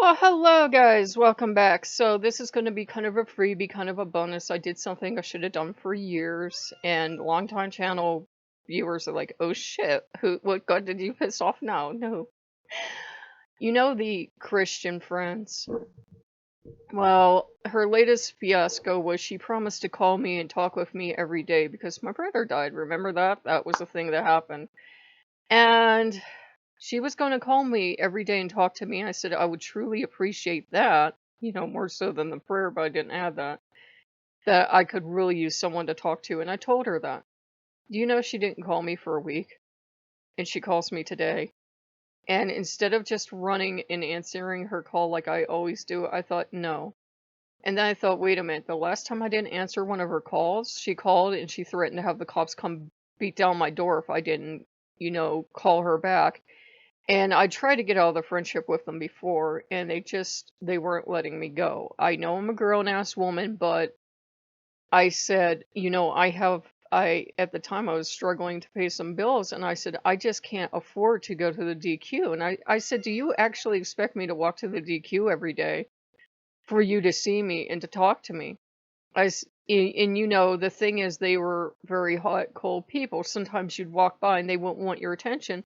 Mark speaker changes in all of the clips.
Speaker 1: Well, hello guys, welcome back. So this is going to be kind of a freebie, kind of a bonus. I did something I should have done for years, and longtime channel viewers are like, "Oh shit, what god did you piss off now?" No, you know the Christian Friends. Well, her latest fiasco was she promised to call me and talk with me every day because my brother died. Remember that? That was the thing that happened, and she was going to call me every day and talk to me. I said I would truly appreciate that, more so than the prayer, but I didn't add that I could really use someone to talk to. And I told her that. Do you know she didn't call me for a week? And she calls me today. And instead of just running and answering her call like I always do, I thought, no. And then I thought, wait a minute, the last time I didn't answer one of her calls, she called and she threatened to have the cops come beat down my door if I didn't, call her back. And I tried to get out of the friendship with them before, and they weren't letting me go. I know I'm a grown-ass woman, but I said, at the time I was struggling to pay some bills, and I said, I just can't afford to go to the DQ. And I said, do you actually expect me to walk to the DQ every day for you to see me and to talk to me? The thing is, they were very hot, cold people. Sometimes you'd walk by and they wouldn't want your attention.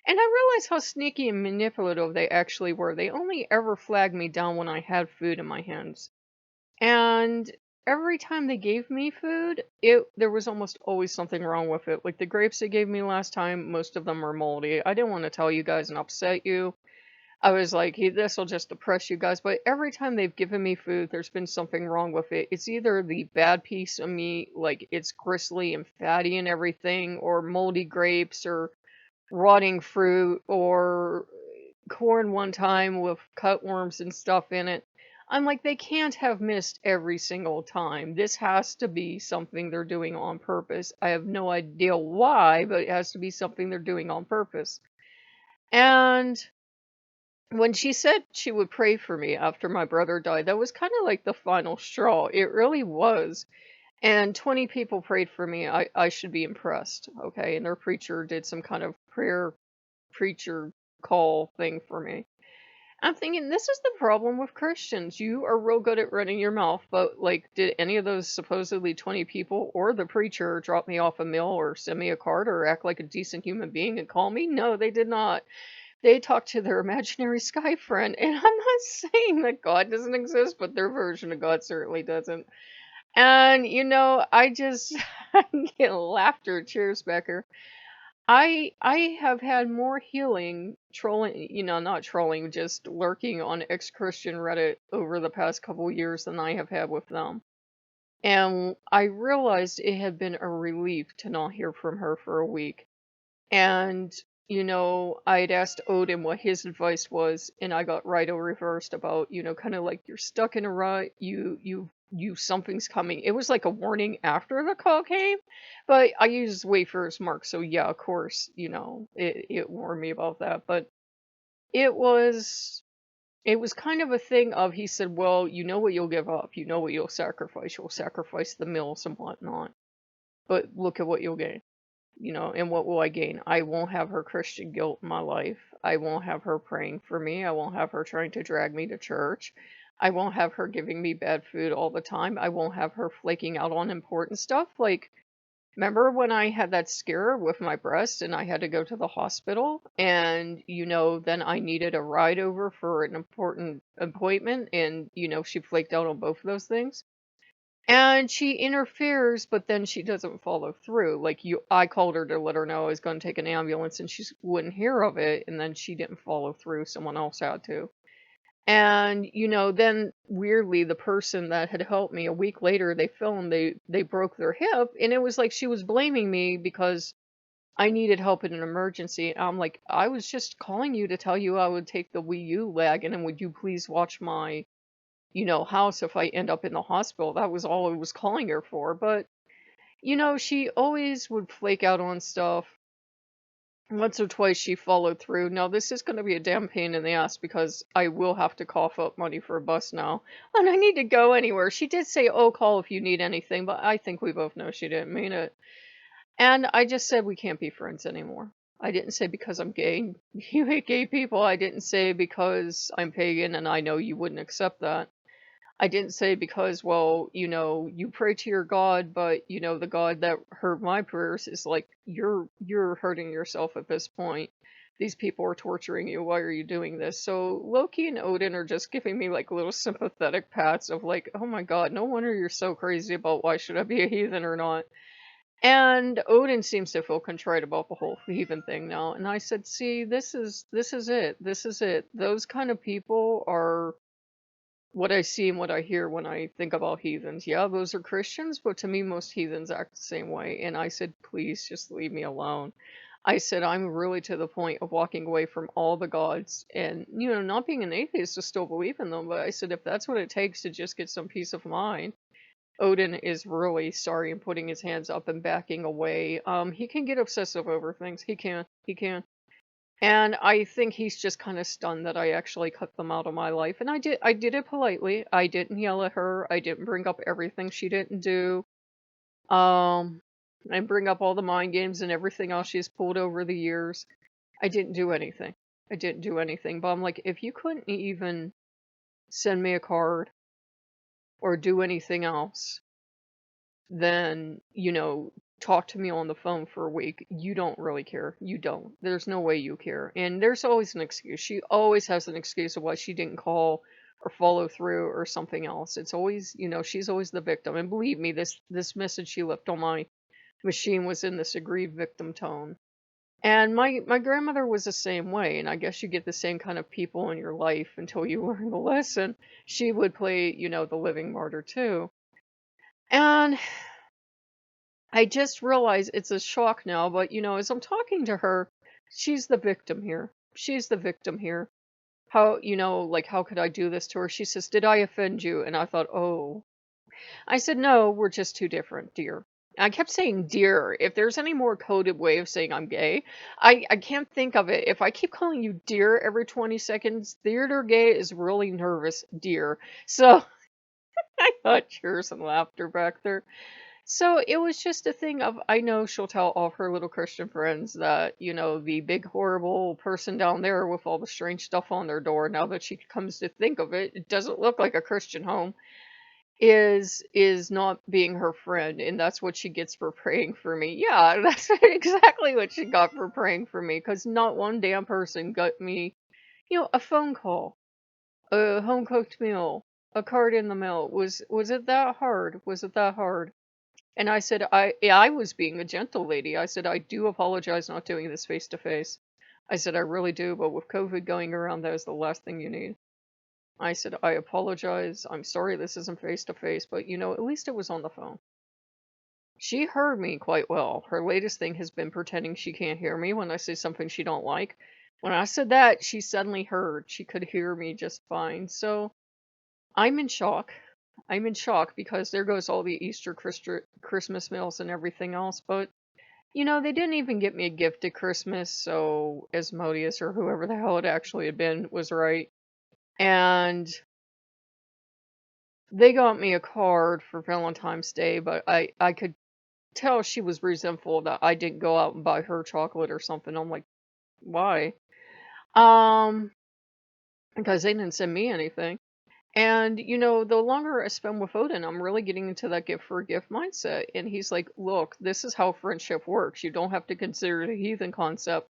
Speaker 1: And I realized how sneaky and manipulative they actually were. They only ever flagged me down when I had food in my hands. And every time they gave me food, there was almost always something wrong with it. Like the grapes they gave me last time, most of them were moldy. I didn't want to tell you guys and upset you. I was like, hey, this will just depress you guys. But every time they've given me food, there's been something wrong with it. It's either the bad piece of meat, like it's gristly and fatty and everything, or moldy grapes, or rotting fruit, or corn one time with cutworms and stuff in it. I'm like, they can't have missed every single time. This has to be something they're doing on purpose. I have no idea why, but it has to be something they're doing on purpose. And when she said she would pray for me after my brother died, that was kind of like the final straw. It really was. And 20 people prayed for me. I should be impressed, okay? And their preacher did some kind of preacher call thing for me. I'm thinking, this is the problem with Christians. You are real good at running your mouth, but like, did any of those supposedly 20 people or the preacher drop me off a meal or send me a card or act like a decent human being and call me? No, they did not. They talked to their imaginary sky friend, and I'm not saying that God doesn't exist, but their version of God certainly doesn't. And I just I get laughter, cheers, Becker. I have had more healing trolling, not trolling, just lurking on ex-Christian Reddit over the past couple years than I have had with them. And I realized it had been a relief to not hear from her for a week. And, I'd asked Odin what his advice was, and I got right reversed about, kind of like you're stuck in a rut, something's coming. It was like a warning after the call came, but I used wafers mark, so yeah, of course, it warned me about that. But it was it was kind of a thing of, he said, well, you know what you'll give up, you know what you'll sacrifice the mills and whatnot, but look at what you'll gain. And what will I gain? I won't have her Christian guilt in my life. I won't have her praying for me. I won't have her trying to drag me to church. I won't have her giving me bad food all the time. I won't have her flaking out on important stuff. Like, remember when I had that scare with my breast and I had to go to the hospital? And, then I needed a ride over for an important appointment. And, she flaked out on both of those things. And she interferes, but then she doesn't follow through. I called her to let her know I was going to take an ambulance, and she wouldn't hear of it, and then she didn't follow through. Someone else had to. And, then weirdly, the person that had helped me, a week later, they filmed, they broke their hip, and it was like she was blaming me because I needed help in an emergency. And I'm like, I was just calling you to tell you I would take the Wii U lag, and then would you please watch my house if I end up in the hospital. That was all I was calling her for. But, she always would flake out on stuff. Once or twice she followed through. Now, this is going to be a damn pain in the ass because I will have to cough up money for a bus now. And I need to go anywhere. She did say, oh, call if you need anything, but I think we both know she didn't mean it. And I just said we can't be friends anymore. I didn't say because I'm gay. You hate gay people. I didn't say because I'm pagan and I know you wouldn't accept that. I didn't say because, well, you pray to your God, but the God that heard my prayers is like you're hurting yourself at this point. These people are torturing you. Why are you doing this? So Loki and Odin are just giving me like little sympathetic pats of like, oh my God, no wonder you're so crazy about why should I be a heathen or not. And Odin seems to feel contrite about the whole heathen thing now. And I said, see, this is it. This is it. Those kind of people are what I see and what I hear when I think about heathens. Yeah, those are Christians, but to me, most heathens act the same way. And I said, please just leave me alone. I said, I'm really to the point of walking away from all the gods and, not being an atheist to still believe in them. But I said, if that's what it takes to just get some peace of mind, Odin is really sorry and putting his hands up and backing away. He can get obsessive over things. He can. He can. And I think he's just kind of stunned that I actually cut them out of my life. And I did it politely. I didn't yell at her. I didn't bring up everything she didn't do. Um, I bring up all the mind games and everything else she's pulled over the years. I didn't do anything. I didn't do anything. But I'm like, if you couldn't even send me a card or do anything else, then, talk to me on the phone for a week. You don't really care. You don't. There's no way you care. And there's always an excuse. She always has an excuse of why she didn't call or follow through or something else. It's always, she's always the victim. And believe me, this message she left on my machine was in this aggrieved victim tone. And my grandmother was the same way, and I guess you get the same kind of people in your life until you learn the lesson. She would play, the living martyr too. And I just realize it's a shock now, but as I'm talking to her, she's the victim here. She's the victim here. How, like, how could I do this to her? She says, did I offend you? And I thought, oh. I said, no, we're just too different, dear. I kept saying dear. If there's any more coded way of saying I'm gay, I can't think of it. If I keep calling you dear every 20 seconds, theater gay is really nervous, dear. So I got cheers and laughter back there. So it was just a thing of, I know she'll tell all of her little Christian friends that, the big horrible person down there with all the strange stuff on their door, now that she comes to think of it, it doesn't look like a Christian home, is not being her friend, and that's what she gets for praying for me. Yeah, that's exactly what she got for praying for me, because not one damn person got me, a phone call, a home cooked meal, a card in the mail. Was it that hard? Was it that hard? And I said, I was being a gentle lady. I said, I do apologize not doing this face to face. I said, I really do, but with COVID going around, that is the last thing you need. I said, I apologize. I'm sorry this isn't face to face, but at least it was on the phone. She heard me quite well. Her latest thing has been pretending she can't hear me when I say something she don't like. When I said that, she suddenly heard. She could hear me just fine. So I'm in shock. I'm in shock because there goes all the Easter Christmas meals and everything else. But, they didn't even get me a gift at Christmas, so Asmodeus or whoever the hell it actually had been was right. And they got me a card for Valentine's Day, but I could tell she was resentful that I didn't go out and buy her chocolate or something. I'm like, why? Um, because they didn't send me anything. And, the longer I spend with Odin, I'm really getting into that gift for a gift mindset. And he's like, look, this is how friendship works. You don't have to consider the heathen concept.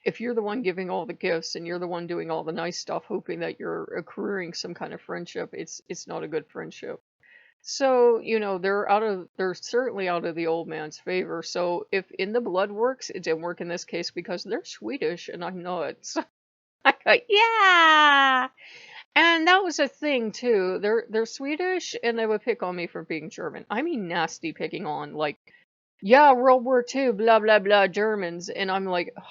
Speaker 1: If you're the one giving all the gifts and you're the one doing all the nice stuff, hoping that you're accruing some kind of friendship, it's not a good friendship. So, they're certainly out of the old man's favor. So if in the blood works, it didn't work in this case because they're Swedish and I'm not. So I go, yeah. And that was a thing too. They're Swedish and they would pick on me for being German. I mean nasty picking on, like, yeah, World War II, blah blah blah, Germans. And I'm like, "Ugh,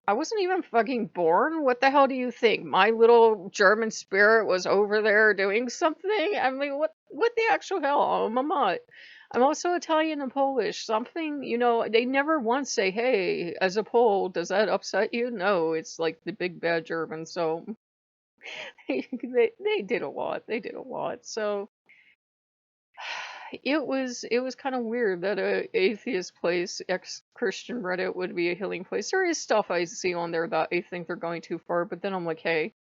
Speaker 1: I wasn't even fucking born. What the hell do you think? My little German spirit was over there doing something? I mean, what the actual hell? I'm a mutt. I'm also Italian and Polish. Something, they never once say, hey, as a Pole, does that upset you? No, it's like the big bad German. So they did a lot. They did a lot. So it was kind of weird that a atheist place, ex-Christian Reddit would be a healing place. There is stuff I see on there that I think they're going too far, but then I'm like, hey,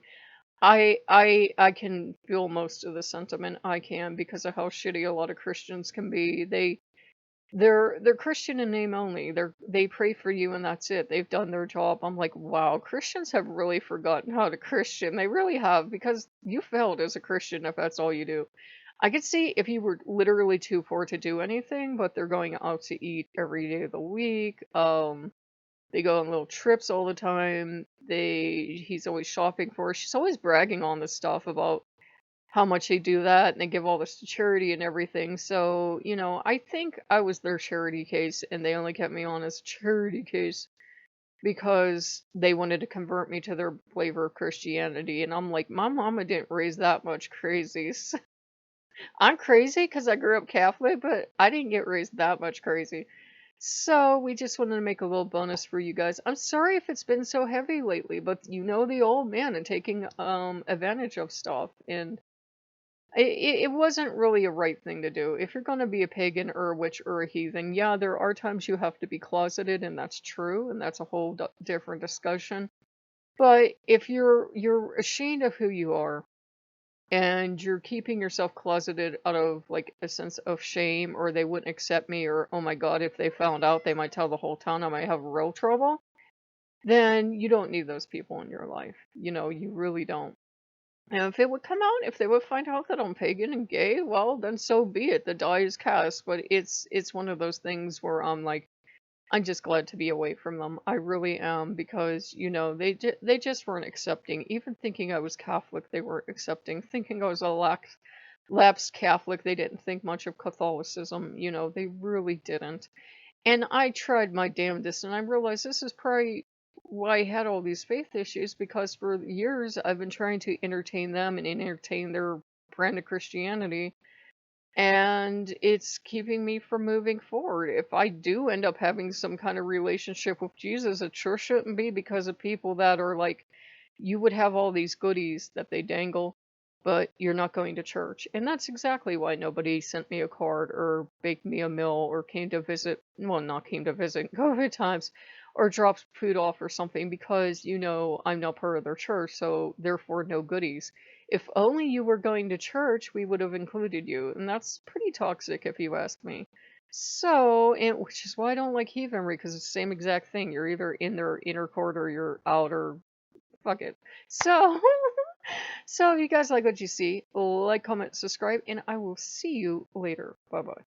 Speaker 1: I can feel most of the sentiment. I can, because of how shitty a lot of Christians can be. They're Christian in name only. They pray for you and that's it. They've done their job. I'm like, wow, Christians have really forgotten how to Christian. They really have, because you failed as a Christian if that's all you do. I could see if you were literally too poor to do anything, but they're going out to eat every day of the week. They go on little trips all the time. He's always shopping for her. She's always bragging on this stuff about how much they do that, and they give all this to charity and everything. So, I think I was their charity case, and they only kept me on as a charity case because they wanted to convert me to their flavor of Christianity. And I'm like, my mama didn't raise that much crazies. I'm crazy because I grew up Catholic, but I didn't get raised that much crazy. So we just wanted to make a little bonus for you guys. I'm sorry if it's been so heavy lately, but you know the old man and taking advantage of stuff, and it wasn't really a right thing to do. If you're going to be a pagan or a witch or a heathen, yeah, there are times you have to be closeted, and that's true, and that's a whole different discussion. But if you're ashamed of who you are, and you're keeping yourself closeted out of like a sense of shame, or they wouldn't accept me, or oh my god, if they found out they might tell the whole town, I might have real trouble, then you don't need those people in your life. You really don't. And if it would come out, if they would find out that I'm pagan and gay, well, then so be it. The die is cast. But it's one of those things where I'm like, I'm just glad to be away from them. I really am, because they just weren't accepting. Even thinking I was Catholic, they weren't accepting. Thinking I was a lapsed Catholic, they didn't think much of Catholicism. They really didn't. And I tried my damnedest, and I realized this is probably why I had all these faith issues, because for years I've been trying to entertain them and entertain their brand of Christianity, and it's keeping me from moving forward. If I do end up having some kind of relationship with Jesus, it sure shouldn't be because of people that are like, you would have all these goodies that they dangle, but you're not going to church. And that's exactly why nobody sent me a card or baked me a meal or came to visit, well, not came to visit COVID times, or dropped food off or something, because I'm not part of their church, so therefore no goodies. If only you were going to church, we would have included you, and that's pretty toxic if you ask me. So, and which is why I don't like heathenry, because it's the same exact thing. You're either in their inner court or you're out, or fuck it. So, so if you guys like what you see, like, comment, subscribe, and I will see you later. Bye bye.